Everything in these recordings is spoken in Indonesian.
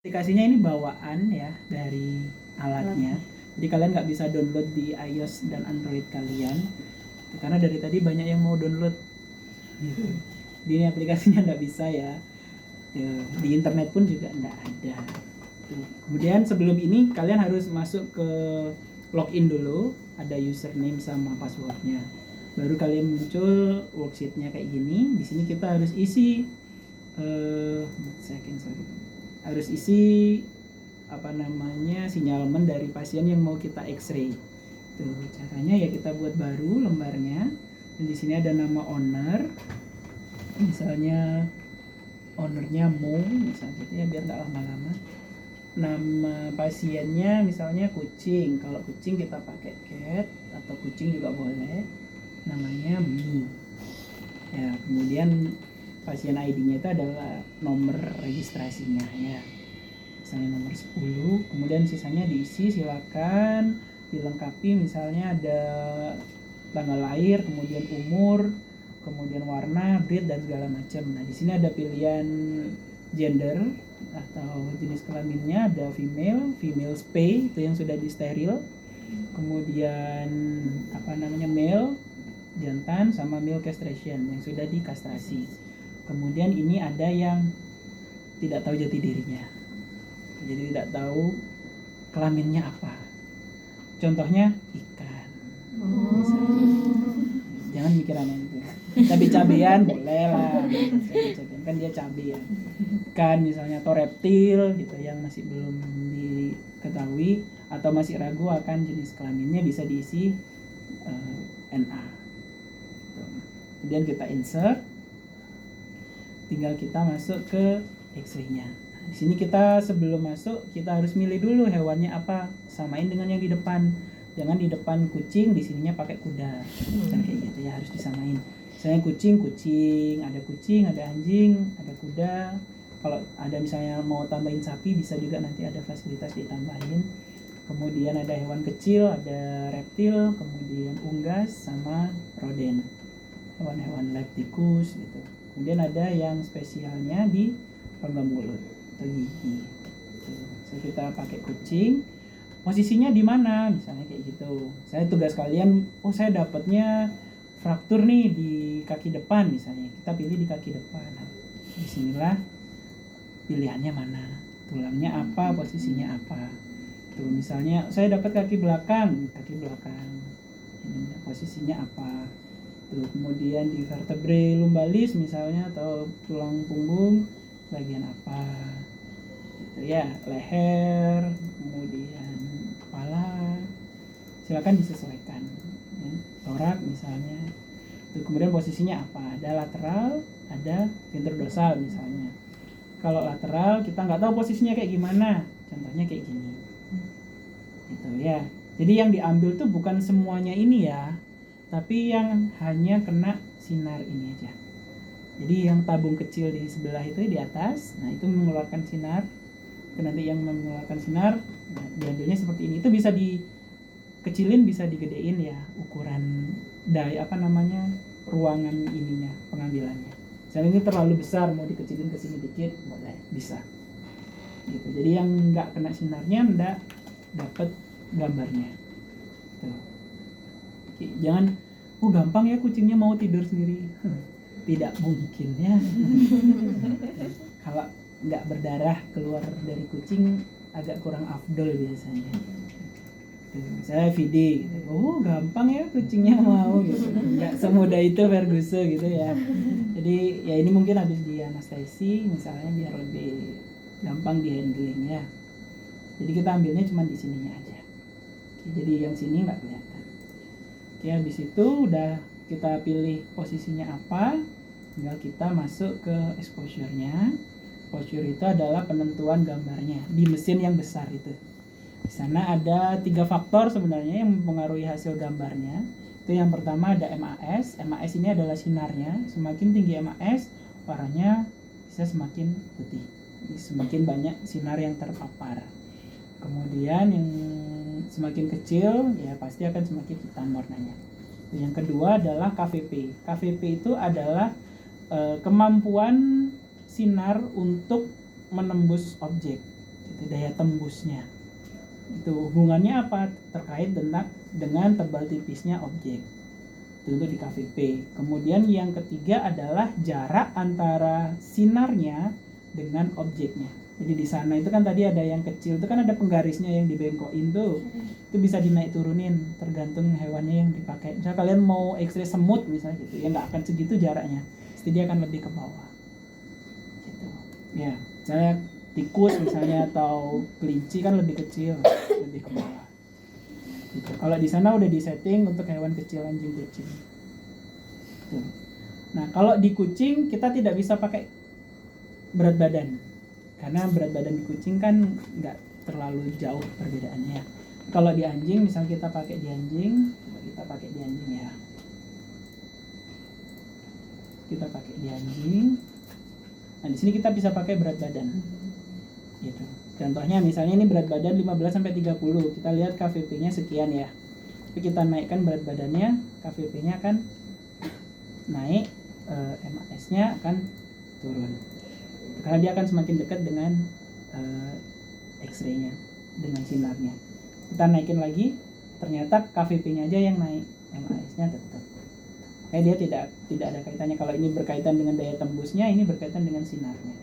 Aplikasinya ini bawaan ya dari alatnya. Jadi kalian nggak bisa download di iOS dan Android kalian, karena dari tadi banyak yang mau download. Gitu. Di ini aplikasinya nggak bisa ya. Di internet pun juga nggak ada. Tuh. Kemudian sebelum ini kalian harus masuk ke login dulu, ada username sama passwordnya. Baru kalian muncul worksheetnya kayak gini. Di sini kita harus isi harus isi sinyalemen dari pasien yang mau kita X-ray. Tuh, caranya ya kita buat baru lembarnya. Dan di sini ada nama owner. Misalnya ownernya Mo, misalnya gitu ya, biar nggak lama-lama. Nama pasiennya misalnya kucing. Kalau kucing kita pakai cat, atau kucing juga boleh. Namanya Mi. Ya, kemudian pasien ID-nya itu adalah nomor registrasinya ya. Misalnya nomor 10, kemudian sisanya diisi, silakan dilengkapi, misalnya ada tanggal lahir, kemudian umur, kemudian warna, breed dan segala macam. Nah, di sini ada pilihan gender atau jenis kelaminnya, ada female spay itu yang sudah di steril. Kemudian male jantan, sama male castration yang sudah dikastrasi. Kemudian ini ada yang tidak tahu jati dirinya, jadi tidak tahu kelaminnya apa. Contohnya ikan. Jangan mikir aneh itu. Cabai-cabean boleh lah. Cabai-cabean kan dia cabai ya. Ikan misalnya, atau reptil gitu yang masih belum diketahui atau masih ragu akan jenis kelaminnya, bisa diisi NA. Kemudian kita insert. Tinggal kita masuk ke X-ray-nya. Nah, di sini kita sebelum masuk kita harus milih dulu hewannya apa, samain dengan yang di depan. Jangan di depan kucing, di sininya pakai kuda. Kan kayak gitu ya, harus disamain. Misalnya kucing, ada anjing, ada kuda. Kalau ada misalnya mau tambahin sapi, bisa juga nanti ada fasilitas ditambahin. Kemudian ada hewan kecil, ada reptil, kemudian unggas sama roden. Hewan-hewan leptikus gitu. Kemudian ada yang spesialnya di rongga mulut atau gigi. So, kita pakai kucing, posisinya di mana? Misalnya kayak gitu. Saya tugas kalian, saya dapatnya fraktur nih di kaki depan misalnya. Kita pilih di kaki depan. Nah, disinilah pilihannya mana, tulangnya apa, posisinya apa. Tuh misalnya saya dapat kaki belakang. Ini posisinya apa? Kemudian di vertebrae lumbalis misalnya, atau tulang punggung bagian apa gitu ya, leher, kemudian kepala, silakan disesuaikan ya. Torak misalnya. Kemudian posisinya apa, ada lateral, ada ventrodorsal misalnya. Kalau lateral kita nggak tahu posisinya kayak gimana, contohnya kayak gini gitu ya. Jadi yang diambil tuh bukan semuanya ini ya, tapi yang hanya kena sinar ini aja. Jadi yang tabung kecil di sebelah itu di atas, nah itu mengeluarkan sinar. Itu nanti yang mengeluarkan sinar, nah, diambilnya seperti ini. Itu bisa dikecilin, bisa digedein ya, ukuran ruangan ininya, pengambilannya. Misalnya ini terlalu besar, mau dikecilin ke sini dikit, boleh, bisa. Gitu. Jadi yang nggak kena sinarnya nggak dapat gambarnya. Tuh. Jangan gampang ya kucingnya mau tidur sendiri. Tidak mungkin ya. Kalau nggak berdarah keluar dari kucing agak kurang afdol biasanya. Saya VD gitu. Gampang ya kucingnya mau gitu. Nggak semudah itu Ferguson gitu ya. Jadi ya ini mungkin habis di anestesi misalnya biar lebih gampang di handling ya. Jadi kita ambilnya cuma di sininya aja. Jadi yang sini nggak kelihatan. Ya, habis itu udah kita pilih posisinya apa, tinggal kita masuk ke exposure-nya. Exposure itu adalah penentuan gambarnya di mesin yang besar itu. Di sana ada 3 faktor sebenarnya yang mempengaruhi hasil gambarnya. Itu yang pertama ada MAS. MAS ini adalah sinarnya. Semakin tinggi MAS, warnanya bisa semakin putih. Semakin banyak sinar yang terpapar. Kemudian yang semakin kecil ya pasti akan semakin hitam warnanya. Yang kedua adalah KVP. KVP itu adalah kemampuan sinar untuk menembus objek. Itu daya tembusnya. Itu hubungannya apa? Terkait dengan tebal tipisnya objek. Itu untuk di KVP. Kemudian yang ketiga adalah jarak antara sinarnya dengan objeknya. Jadi di sana itu kan tadi ada yang kecil, itu kan ada penggarisnya yang dibengkokin tuh. Itu bisa dinaik turunin tergantung hewannya yang dipakai. Misalnya kalian mau X-ray semut misalnya gitu, ya nggak akan segitu jaraknya. Pasti dia akan lebih ke bawah. Gitu. Ya, misalnya tikus misalnya atau kelinci kan lebih kecil, lebih ke bawah. Gitu. Kalau di sana udah disetting untuk hewan kecil, anjing kucing. Gitu. Nah, kalau di kucing kita tidak bisa pakai berat badan. Karena berat badan di kucing kan nggak terlalu jauh perbedaannya. Kalau di anjing, misal kita pakai di anjing, coba kita pakai di anjing ya. Kita pakai di anjing. Nah, di sini kita bisa pakai berat badan. Gitu. Contohnya misalnya ini berat badan 15 sampai 30. Kita lihat KVP-nya sekian ya. Tapi kita naikkan berat badannya, KVP-nya akan naik, MAS-nya akan turun. Karena dia akan semakin dekat dengan X-ray-nya, dengan sinarnya. Kita naikin lagi, ternyata KVP-nya aja yang naik, MAS-nya tetap. Dia tidak ada kaitannya. Kalau ini berkaitan dengan daya tembusnya, ini berkaitan dengan sinarnya.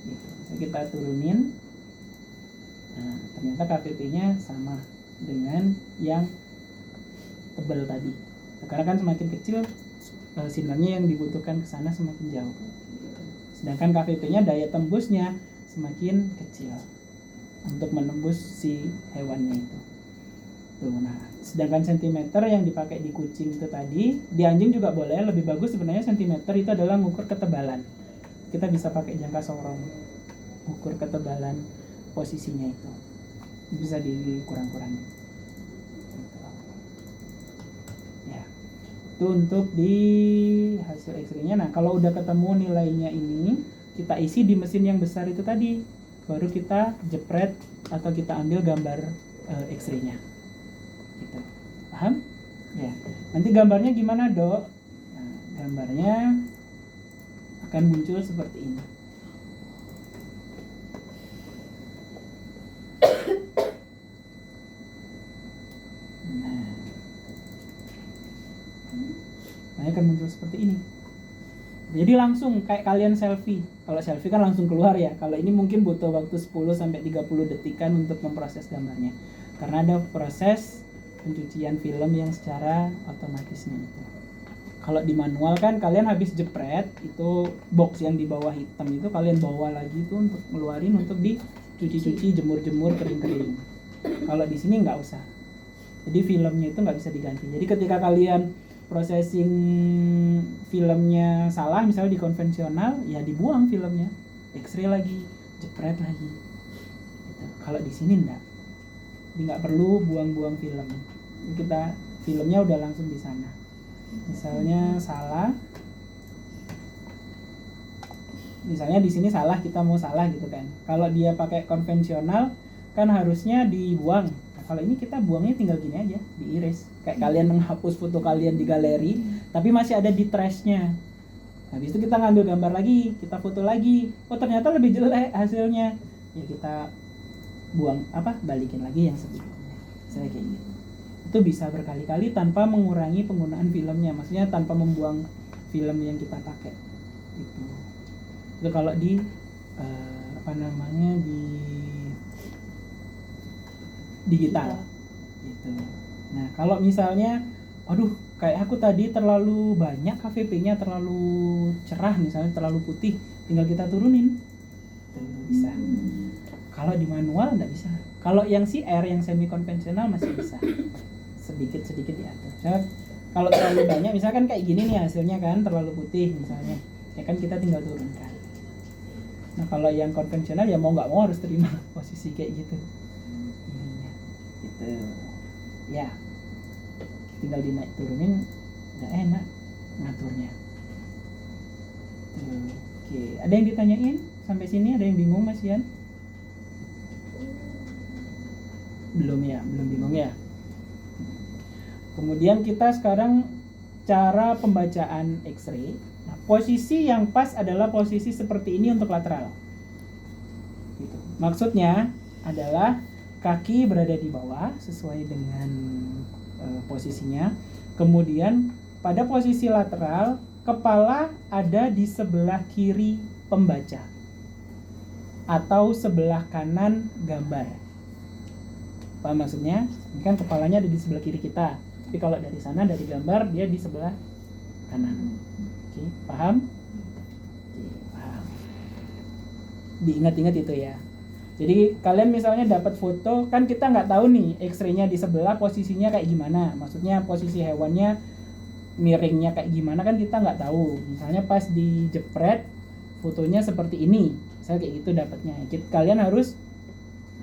Gitu. Kita turunin, nah, ternyata KVP-nya sama dengan yang tebal tadi. Karena kan semakin kecil, sinarnya yang dibutuhkan ke sana semakin jauh. Sedangkan KVP-nya daya tembusnya semakin kecil untuk menembus si hewannya itu. Tuh, nah, sedangkan sentimeter yang dipakai di kucing itu tadi, di anjing juga boleh. Lebih bagus sebenarnya sentimeter itu adalah mengukur ketebalan. Kita bisa pakai jangka sorong, ukur ketebalan posisinya itu. Bisa dikurang-kurangin. Ya. Itu untuk di hasil X-ray-nya. Nah, kalau udah ketemu nilainya ini, kita isi di mesin yang besar itu tadi. Baru kita jepret atau kita ambil gambar X-ray-nya. Gitu. Paham? Ya. Nanti gambarnya gimana, Dok? Nah, gambarnya akan muncul seperti ini. Nah, akan muncul seperti ini. Jadi langsung kayak kalian selfie. Kalau selfie kan langsung keluar ya. Kalau ini mungkin butuh waktu 10 sampai 30 detikan untuk memproses gambarnya. Karena ada proses pencucian film yang secara otomatisnya itu. Kalau di manual kan kalian habis jepret, itu box yang di bawah hitam itu kalian bawa lagi itu untuk ngeluarin untuk dicuci-cuci, jemur-jemur, kering-kering. Kalau di sini nggak usah. Jadi filmnya itu nggak bisa diganti. Jadi ketika kalian processing filmnya salah, misalnya di konvensional, ya dibuang filmnya, X-ray lagi, jepret lagi. Gitu. Kalau di sini enggak, jadi nggak perlu buang-buang film. Kita filmnya udah langsung di sana. Misalnya salah, misalnya di sini salah, kita mau salah gitu kan. Kalau dia pakai konvensional, kan harusnya dibuang. Kalau ini kita buangnya tinggal gini aja, di-erase. Kayak kalian menghapus foto kalian di galeri, tapi masih ada di trashnya. Habis itu kita ngambil gambar lagi, kita foto lagi. Oh ternyata lebih jelek hasilnya. Ya kita buang, balikin lagi yang sebelumnya. Saya kayak gitu. Itu bisa berkali-kali tanpa mengurangi penggunaan filmnya. Maksudnya tanpa membuang film yang kita pakai. Itu kalau di di digital gitu. Nah, kalau misalnya aduh kayak aku tadi terlalu banyak KVP-nya, terlalu cerah misalnya, terlalu putih, tinggal kita turunin. Itu bisa. Kalau di manual enggak bisa. Kalau yang CR yang semi konvensional masih bisa. Sedikit-sedikit diatur. Misalnya, kalau terlalu banyak misalkan kayak gini nih hasilnya kan terlalu putih misalnya. Ya kan kita tinggal turunkan. Nah, kalau yang konvensional ya mau enggak mau harus terima posisi kayak gitu. Gitu. Ya. Tinggal dinaik turunin udah enak ngaturnya. Oke, ada yang ditanyain sampai sini? Ada yang bingung Mas Ian? Belum ya, belum bingung ya. Kemudian kita sekarang cara pembacaan X-ray. Nah, posisi yang pas adalah posisi seperti ini untuk lateral. Gitu. Maksudnya adalah kaki berada di bawah sesuai dengan posisinya. Kemudian pada posisi lateral, kepala ada di sebelah kiri pembaca atau sebelah kanan gambar. Paham maksudnya? Ini kan kepalanya ada di sebelah kiri kita. Tapi kalau dari sana, dari gambar, dia di sebelah kanan. Oke, paham? Oke, paham. Diingat-ingat itu ya. Jadi kalian misalnya dapat foto, kan kita nggak tahu nih X-ray-nya di sebelah posisinya kayak gimana. Maksudnya posisi hewannya miringnya kayak gimana kan kita nggak tahu. Misalnya pas dijepret fotonya seperti ini, misalnya kayak gitu dapatnya. Kalian harus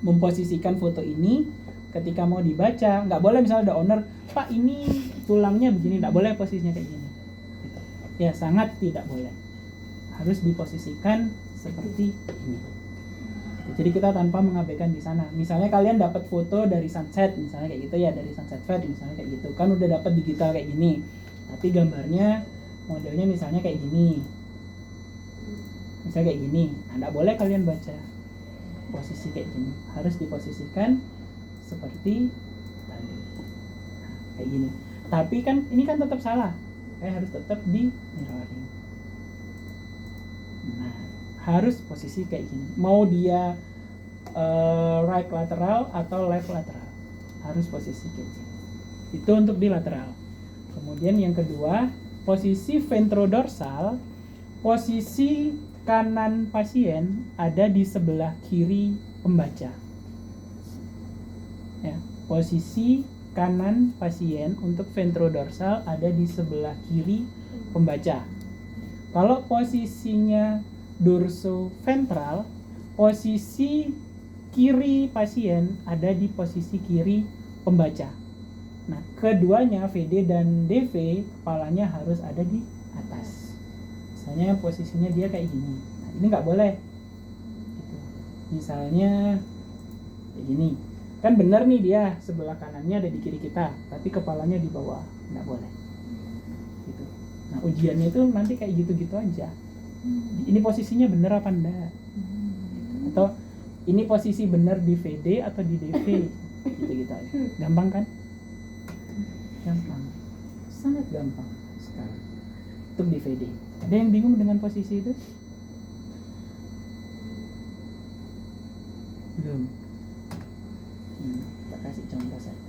memposisikan foto ini ketika mau dibaca. Nggak boleh misalnya ada owner, Pak ini tulangnya begini, nggak boleh posisinya kayak gini. Ya sangat tidak boleh. Harus diposisikan seperti ini. Jadi kita tanpa mengabaikan di sana. Misalnya kalian dapat foto dari sunset, misalnya kayak gitu ya, dari sunset fed, misalnya kayak gitu, kan udah dapat digital kayak gini. Tapi gambarnya modelnya misalnya kayak gini, misalnya kayak gini. Nah, nggak boleh kalian baca posisi kayak gini. Harus diposisikan seperti tadi, nah, kayak gini. Tapi kan ini kan tetap salah. Harus tetap di mirroring. Nah, harus posisi kayak gini. Mau dia right lateral atau left lateral, harus posisi kayak gini. Itu untuk di lateral. Kemudian yang kedua, posisi ventrodorsal, posisi kanan pasien ada di sebelah kiri pembaca. Ya, posisi kanan pasien untuk ventrodorsal ada di sebelah kiri pembaca. Kalau posisinya dorsoventral, posisi kiri pasien ada di posisi kiri pembaca. Nah, keduanya VD dan DV kepalanya harus ada di atas. Misalnya posisinya dia kayak gini. Nah, ini nggak boleh. Gitu. Misalnya kayak gini. Kan benar nih dia sebelah kanannya ada di kiri kita, tapi kepalanya di bawah. Nggak boleh. Gitu. Nah, ujiannya itu nanti kayak gitu-gitu aja. Ini posisinya benar apa enggak? Gitu. Atau ini posisi benar di VD atau di DV? Gitu-gitu aja. Gampang kan? Gampang. Sangat gampang sekali. Untuk di VD. Ada yang bingung dengan posisi itu? Belum. Kita kasih contoh saja.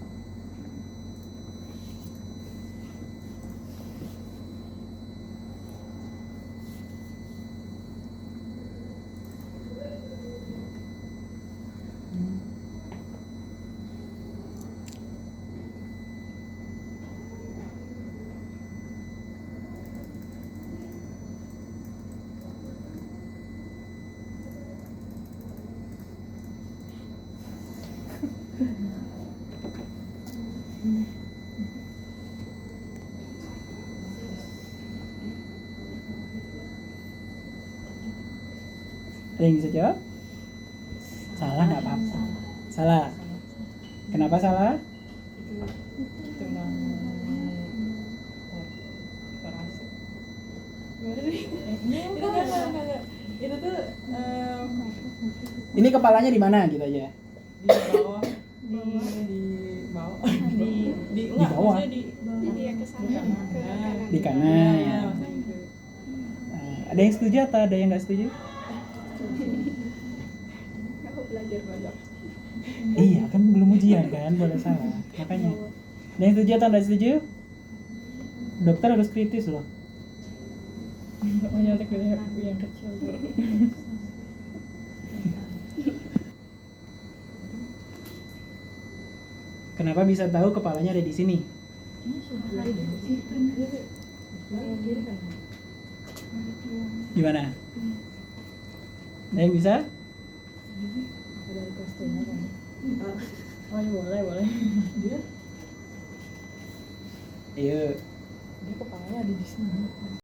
Ada yang bisa jawab? Salah nggak apa-apa. Salah. Kenapa salah? Tulang operasi. Itu tuh Ini kepalanya di mana gitu aja? di bawah di bawah. maksudnya Dia ke sana ke kanan. Di kanan. Ya, maksudnya gitu. Ada yang setuju atau ada yang nggak setuju? Aku belajar banyak. Iya kan belum ujian kan, boleh salah. Makanya. Ada yang setuju atau nggak setuju? Dokter harus kritis loh. Oh, nyontek dari yang kecil tuh. Kenapa bisa tahu kepalanya ada di sini? Gimana? Ada yang bisa? Oh, iya, boleh. Dia Ayo. kepalanya ada di sini.